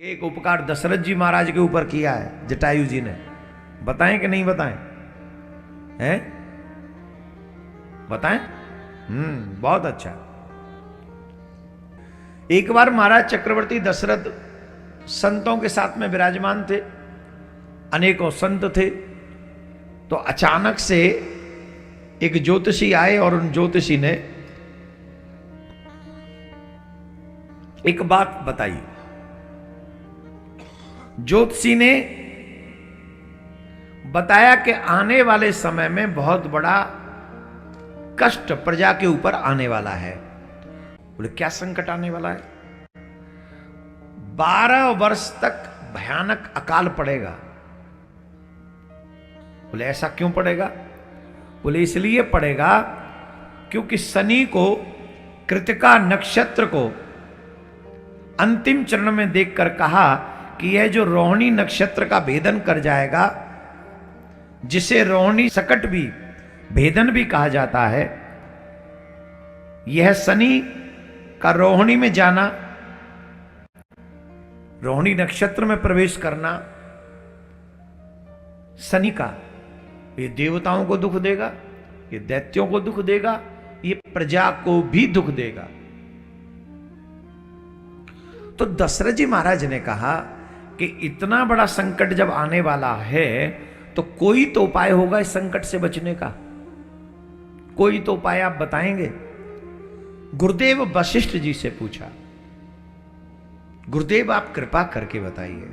एक उपकार दशरथ जी महाराज के ऊपर किया है जटायु जी ने, बताएं कि नहीं बताएं? हैं? बताएं? बहुत अच्छा। एक बार महाराज चक्रवर्ती दशरथ संतों के साथ में विराजमान थे, अनेकों संत थे। तो अचानक से एक ज्योतिषी आए और उन ज्योतिषी ने एक बात बताई। ज्योतिषी ने बताया कि आने वाले समय में बहुत बड़ा कष्ट प्रजा के ऊपर आने वाला है। बोले क्या संकट आने वाला है? 12 वर्ष तक भयानक अकाल पड़ेगा। बोले ऐसा क्यों पड़ेगा? बोले इसलिए पड़ेगा क्योंकि शनि को कृतिका नक्षत्र को अंतिम चरण में देखकर कहा कि यह जो रोहिणी नक्षत्र का भेदन कर जाएगा, जिसे रोहिणी सकट भी भेदन भी कहा जाता है, यह शनि का रोहिणी में जाना, रोहिणी नक्षत्र में प्रवेश करना शनि का, ये देवताओं को दुख देगा, ये दैत्यों को दुख देगा, ये प्रजा को भी दुख देगा। तो दशरथ जी महाराज ने कहा कि इतना बड़ा संकट जब आने वाला है तो कोई तो उपाय होगा इस संकट से बचने का। कोई तो उपाय आप बताएंगे? गुरुदेव वशिष्ठ जी से पूछा, गुरुदेव आप कृपा करके बताइए,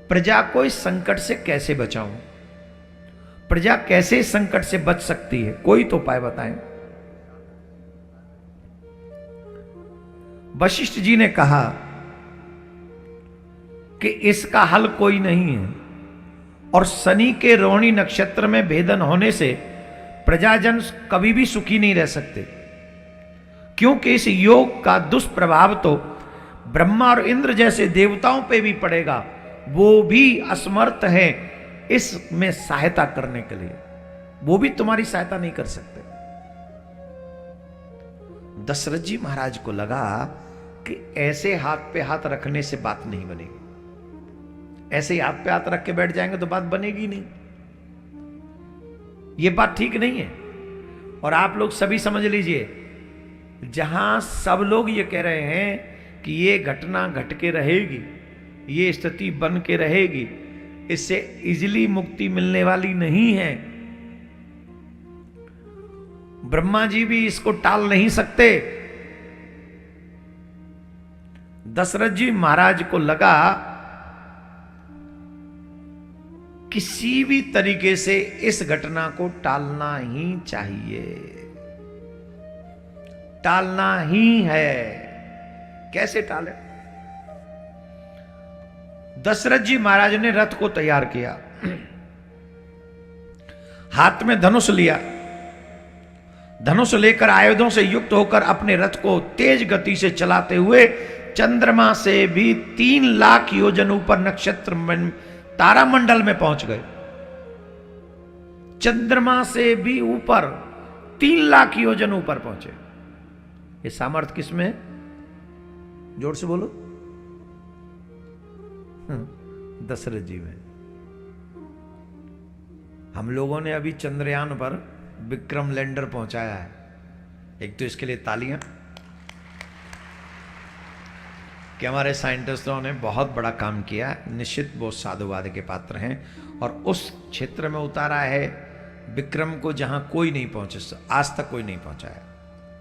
प्रजा को इस संकट से कैसे बचाऊं? प्रजा कैसे इस संकट से बच सकती है? कोई तो उपाय बताएं। वशिष्ठ जी ने कहा कि इसका हल कोई नहीं है, और शनि के रोहिणी नक्षत्र में भेदन होने से प्रजाजन कभी भी सुखी नहीं रह सकते, क्योंकि इस योग का दुष्प्रभाव तो ब्रह्मा और इंद्र जैसे देवताओं पे भी पड़ेगा। वो भी असमर्थ है इसमें सहायता करने के लिए, वो भी तुम्हारी सहायता नहीं कर सकते। दशरथ जी महाराज को लगा कि ऐसे हाथ पे हाथ रखने से बात नहीं बनेगी, ऐसे ही हाथ पे हाथ रख के बैठ जाएंगे तो बात बनेगी नहीं, ये बात ठीक नहीं है। और आप लोग सभी समझ लीजिए, जहां सब लोग ये कह रहे हैं कि ये घटना घट के रहेगी, ये स्थिति बन के रहेगी, इससे इजीली मुक्ति मिलने वाली नहीं है, ब्रह्मा जी भी इसको टाल नहीं सकते। दशरथ जी महाराज को लगा किसी भी तरीके से इस घटना को टालना ही चाहिए, टालना ही है। कैसे टाले? दशरथ जी महाराज ने रथ को तैयार किया, हाथ में धनुष लिया, धनुष लेकर आयुधों से युक्त होकर अपने रथ को तेज गति से चलाते हुए चंद्रमा से भी 3 लाख योजन ऊपर नक्षत्र तारामंडल में पहुंच गए। चंद्रमा से भी ऊपर 3 लाख योजन ऊपर पहुंचे। ये सामर्थ्य किसमें है? जोर से बोलो। दशरथ जी में। हम लोगों ने अभी चंद्रयान पर विक्रम लैंडर पहुंचाया है, एक तो इसके लिए तालियां कि हमारे साइंटिस्टों ने बहुत बड़ा काम किया। निश्चित वो साधुवाद के पात्र हैं, और उस क्षेत्र में उतारा है विक्रम को जहां कोई नहीं पहुंचे, आज तक कोई नहीं पहुंचाया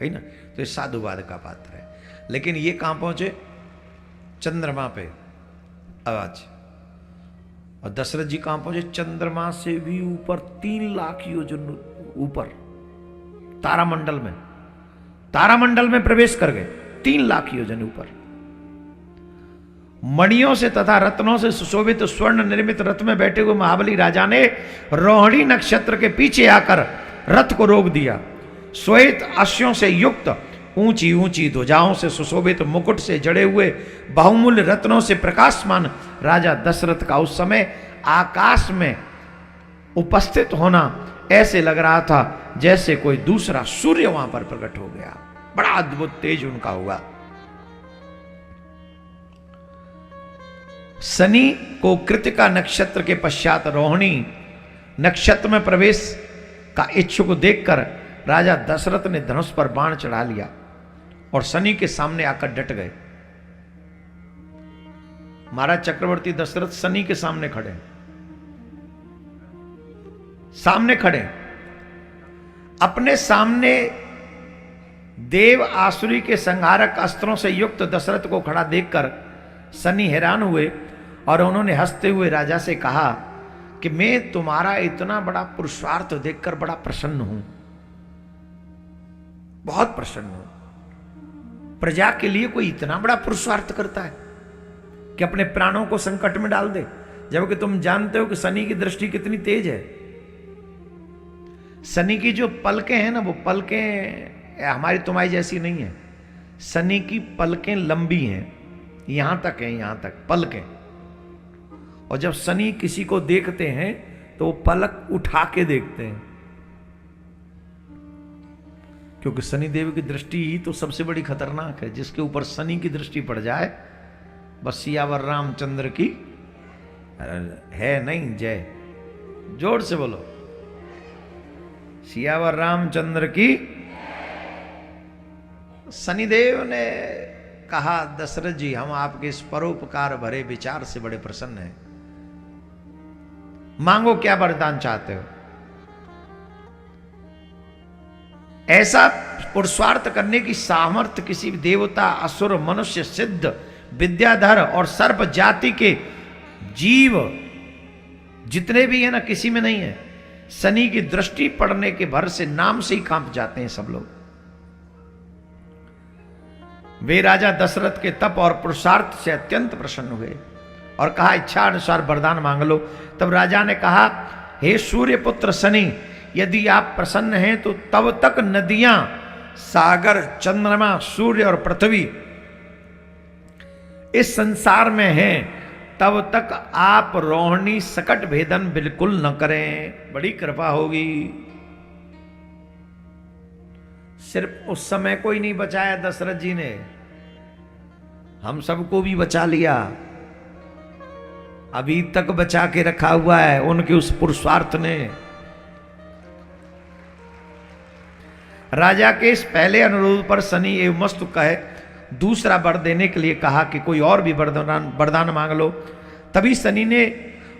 है ना, तो ये साधुवाद का पात्र है। लेकिन ये कहां पहुंचे? चंद्रमा पे आवाज। और दशरथ जी कहां पहुंचे? चंद्रमा से भी ऊपर 3 लाख योजन ऊपर तारामंडल में, तारामंडल में प्रवेश कर गए। 3 लाख योजन ऊपर मणियों से तथा रत्नों से सुशोभित स्वर्ण निर्मित रथ में बैठे हुए महाबली राजा ने रोहिणी नक्षत्र के पीछे आकर रथ को रोक दिया। श्वेत अश्वों से युक्त ऊंची ऊंची ध्वजाओं से सुशोभित मुकुट से जड़े हुए बहुमूल्य रत्नों से प्रकाशमान राजा दशरथ का उस समय आकाश में उपस्थित होना ऐसे लग रहा था जैसे कोई दूसरा सूर्य वहां पर प्रकट हो गया। बड़ा अद्भुत तेज उनका हुआ। शनि को कृतिका नक्षत्र के पश्चात रोहिणी नक्षत्र में प्रवेश का इच्छुक देखकर राजा दशरथ ने धनुष पर बाण चढ़ा लिया और शनि के सामने आकर डट गए। महाराज चक्रवर्ती दशरथ शनि के सामने खड़े, अपने सामने देव आसुरी के संहारक अस्त्रों से युक्त दशरथ को खड़ा देखकर शनि हैरान हुए और उन्होंने हंसते हुए राजा से कहा कि मैं तुम्हारा इतना बड़ा पुरुषार्थ देखकर बड़ा प्रसन्न हूं, बहुत प्रसन्न हूं। प्रजा के लिए कोई इतना बड़ा पुरुषार्थ करता है कि अपने प्राणों को संकट में डाल दे, जबकि तुम जानते हो कि शनि की दृष्टि कितनी तेज है। शनि की जो पलकें हैं ना, वो पलकें हमारी तुम्हारी जैसी नहीं है। शनि की पलकें लंबी हैं, यहां तक है, यहां तक पलकें। और जब शनि किसी को देखते हैं तो वो पलक उठा के देखते हैं, क्योंकि शनि देव की दृष्टि ही तो सबसे बड़ी खतरनाक है। जिसके ऊपर शनि की दृष्टि पड़ जाए, बस सियावर रामचंद्र की है नहीं जय, जोर से बोलो, सियावर रामचंद्र की। शनिदेव ने कहा, दशरथ जी, हम आपके इस परोपकार भरे विचार से बड़े प्रसन्न हैं, मांगो क्या वरदान चाहते हो। ऐसा पुरुषार्थ करने की सामर्थ्य किसी भी देवता, असुर, मनुष्य, सिद्ध, विद्याधर और सर्प जाति के जीव जितने भी हैं ना, किसी में नहीं है। शनि की दृष्टि पड़ने के भर से नाम से ही कांप जाते हैं सब लोग। वे राजा दशरथ के तप और पुरुषार्थ से अत्यंत प्रसन्न हुए और कहा, इच्छा अनुसार वरदान मांग लो। तब राजा ने कहा, हे सूर्य पुत्र शनि, यदि आप प्रसन्न हैं तो तब तक नदियां, सागर, चंद्रमा, सूर्य और पृथ्वी इस संसार में हैं, तब तक आप रोहिणी सकट भेदन बिल्कुल न करें, बड़ी कृपा होगी। सिर्फ उस समय को ही नहीं बचाया दशरथ जी ने, हम सबको भी बचा लिया, अभी तक बचा के रखा हुआ है उनके उस पुरुषार्थ ने। राजा के इस पहले अनुरोध पर शनि एवं मस्तु कहे दूसरा वर देने के लिए कहा कि कोई और भी वरदान मांग लो। तभी शनि ने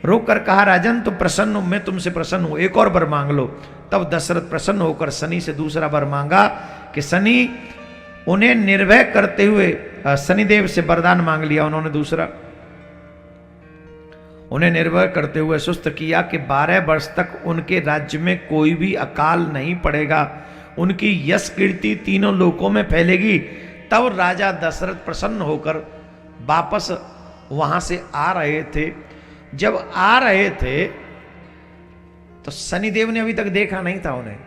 रोक कर कहा, राजन तुम प्रसन्न हो, मैं तुमसे प्रसन्न हूं, एक और वर मांग लो। तब दशरथ प्रसन्न होकर शनि से दूसरा वर मांगा कि शनि उन्हें निर्भय करते हुए शनिदेव से वरदान मांग लिया उन्होंने दूसरा। उन्हें निर्भय करते हुए सुस्त किया कि 12 वर्ष तक उनके राज्य में कोई भी अकाल नहीं पड़ेगा, उनकी यश कीर्ति तीनों लोकों में फैलेगी। तब राजा दशरथ प्रसन्न होकर वापस वहां से आ रहे थे। जब आ रहे थे तो शनिदेव ने अभी तक देखा नहीं था उन्हें,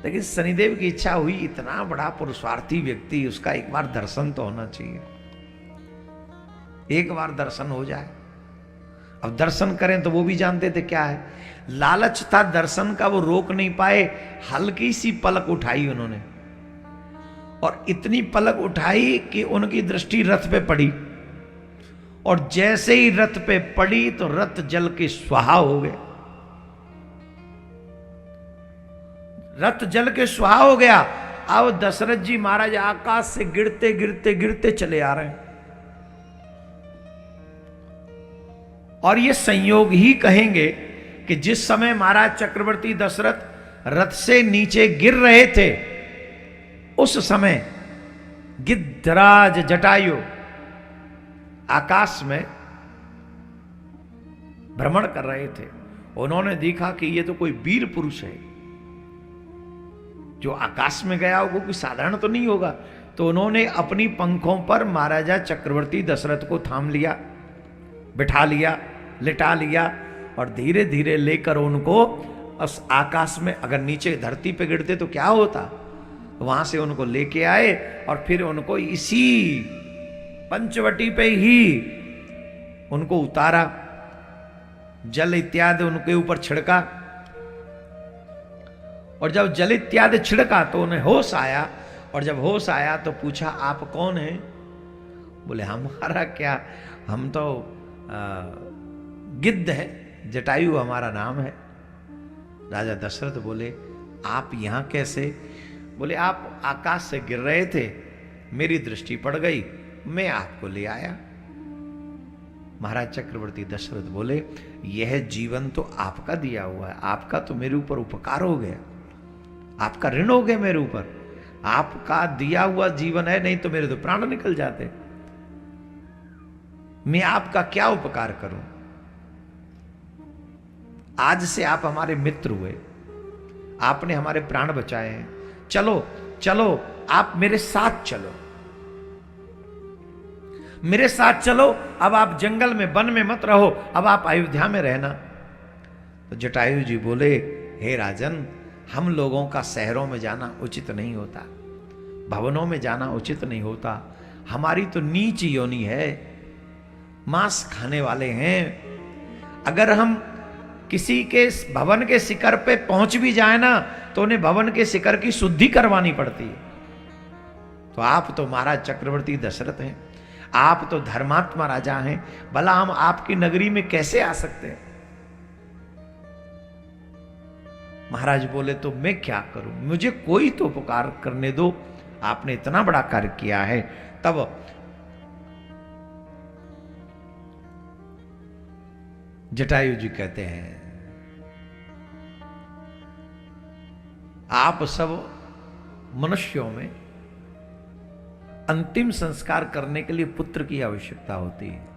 लेकिन शनिदेव की इच्छा हुई, इतना बड़ा पुरुषार्थी व्यक्ति, उसका एक बार दर्शन तो होना चाहिए, एक बार दर्शन हो जाए। अब दर्शन करें तो वो भी जानते थे क्या है, लालच था दर्शन का, वो रोक नहीं पाए। हल्की सी पलक उठाई उन्होंने, और इतनी पलक उठाई कि उनकी दृष्टि रथ पे पड़ी, और जैसे ही रथ पे पड़ी तो रथ जल के स्वाहा हो गया। रथ जल के स्वाहा हो गया। अब दशरथ जी महाराज आकाश से गिरते गिरते गिरते चले आ रहे हैं। और ये संयोग ही कहेंगे कि जिस समय महाराज चक्रवर्ती दशरथ रथ से नीचे गिर रहे थे, उस समय गिद्धराज जटायु आकाश में भ्रमण कर रहे थे। उन्होंने देखा कि ये तो कोई वीर पुरुष है, जो आकाश में गया होगा, कोई साधारण तो नहीं होगा। तो उन्होंने अपनी पंखों पर महाराजा चक्रवर्ती दशरथ को थाम लिया, बिठा लिया, लिटा लिया, और धीरे धीरे लेकर उनको उस आकाश में, अगर नीचे धरती पे गिरते तो क्या होता, वहां से उनको लेके आए और फिर उनको इसी पंचवटी पे ही उनको उतारा, जल इत्यादि उनके ऊपर छिड़का। और जब जल इत्यादि छिड़का तो उन्हें होश आया, और जब होश आया तो पूछा, आप कौन हैं? बोले हमारा क्या, हम तो गिद्ध है, जटायु हमारा नाम है। राजा दशरथ बोले आप यहां कैसे? बोले आप आकाश से गिर रहे थे, मेरी दृष्टि पड़ गई, मैं आपको ले आया। महाराज चक्रवर्ती दशरथ बोले यह जीवन तो आपका दिया हुआ है, आपका तो मेरे ऊपर उपकार हो गया, आपका ऋण हो गया मेरे ऊपर, आपका दिया हुआ जीवन है, नहीं तो मेरे तो प्राण निकल जाते। मैं आपका क्या उपकार करूं? आज से आप हमारे मित्र हुए, आपने हमारे प्राण बचाए हैं, चलो चलो आप मेरे साथ चलो, मेरे साथ चलो, अब आप जंगल में वन में मत रहो, अब आप अयोध्या में रहना। तो जटायु जी बोले हे राजन, हम लोगों का शहरों में जाना उचित नहीं होता, भवनों में जाना उचित नहीं होता, हमारी तो नीच योनि है, मांस खाने वाले हैं। अगर हम किसी के भवन के शिखर पे पहुंच भी जाए ना, तो उन्हें भवन के शिखर की शुद्धि करवानी पड़ती है। तो आप तो महाराज चक्रवर्ती दशरथ हैं, आप तो धर्मात्मा राजा हैं, भला हम आपकी नगरी में कैसे आ सकते हैं? महाराज बोले तो मैं क्या करूं, मुझे कोई तो उपकार करने दो, आपने इतना बड़ा कार्य किया है। तब जटायु जी कहते हैं आप सब मनुष्यों में अंतिम संस्कार करने के लिए पुत्र की आवश्यकता होती है।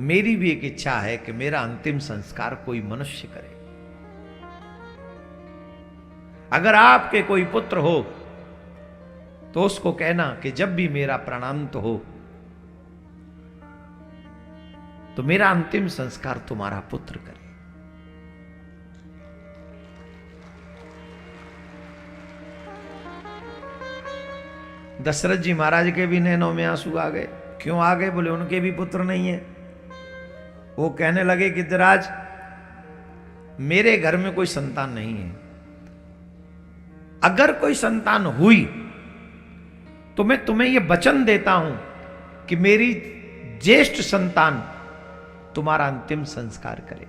मेरी भी एक इच्छा है कि मेरा अंतिम संस्कार कोई मनुष्य करे। अगर आपके कोई पुत्र हो तो उसको कहना कि जब भी मेरा प्राणांत हो तो मेरा अंतिम संस्कार तुम्हारा पुत्र करे। दशरथ जी महाराज के भी नैनों में आंसू आ गए। क्यों आ गए? बोले उनके भी पुत्र नहीं है। वो कहने लगे कि धराज मेरे घर में कोई संतान नहीं है, अगर कोई संतान हुई तो मैं तुम्हें यह वचन देता हूं कि मेरी ज्येष्ठ संतान तुम्हारा अंतिम संस्कार करे।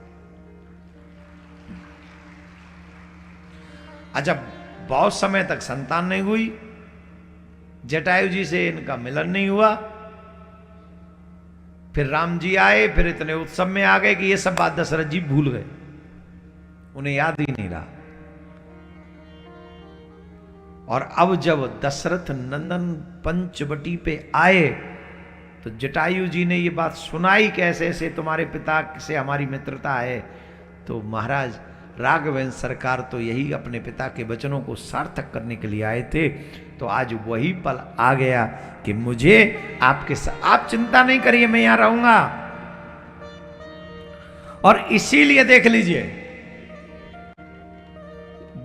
जब बहुत समय तक संतान नहीं हुई, जटायु जी से इनका मिलन नहीं हुआ, फिर राम जी आए, फिर इतने उत्सव में आ गए कि ये सब बात दशरथ जी भूल गए, उन्हें याद ही नहीं रहा। और अब जब दशरथ नंदन पंचवटी पे आए तो जटायु जी ने ये बात सुनाई कैसे ऐसे तुम्हारे पिता से हमारी मित्रता है। तो महाराज राघवेंद्र सरकार तो यही अपने पिता के वचनों को सार्थक करने के लिए आए थे। तो आज वही पल आ गया कि मुझे आपके साथ, आप चिंता नहीं करिए, मैं यहां रहूंगा। और इसीलिए देख लीजिए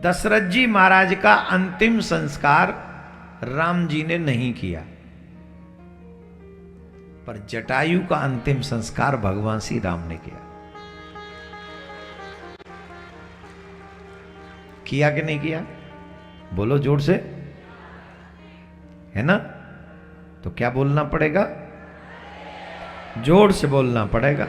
दशरथ जी महाराज का अंतिम संस्कार राम जी ने नहीं किया, पर जटायु का अंतिम संस्कार भगवान श्री राम ने किया कि नहीं किया? बोलो जोर से, है ना? तो क्या बोलना पड़ेगा? जोर से बोलना पड़ेगा।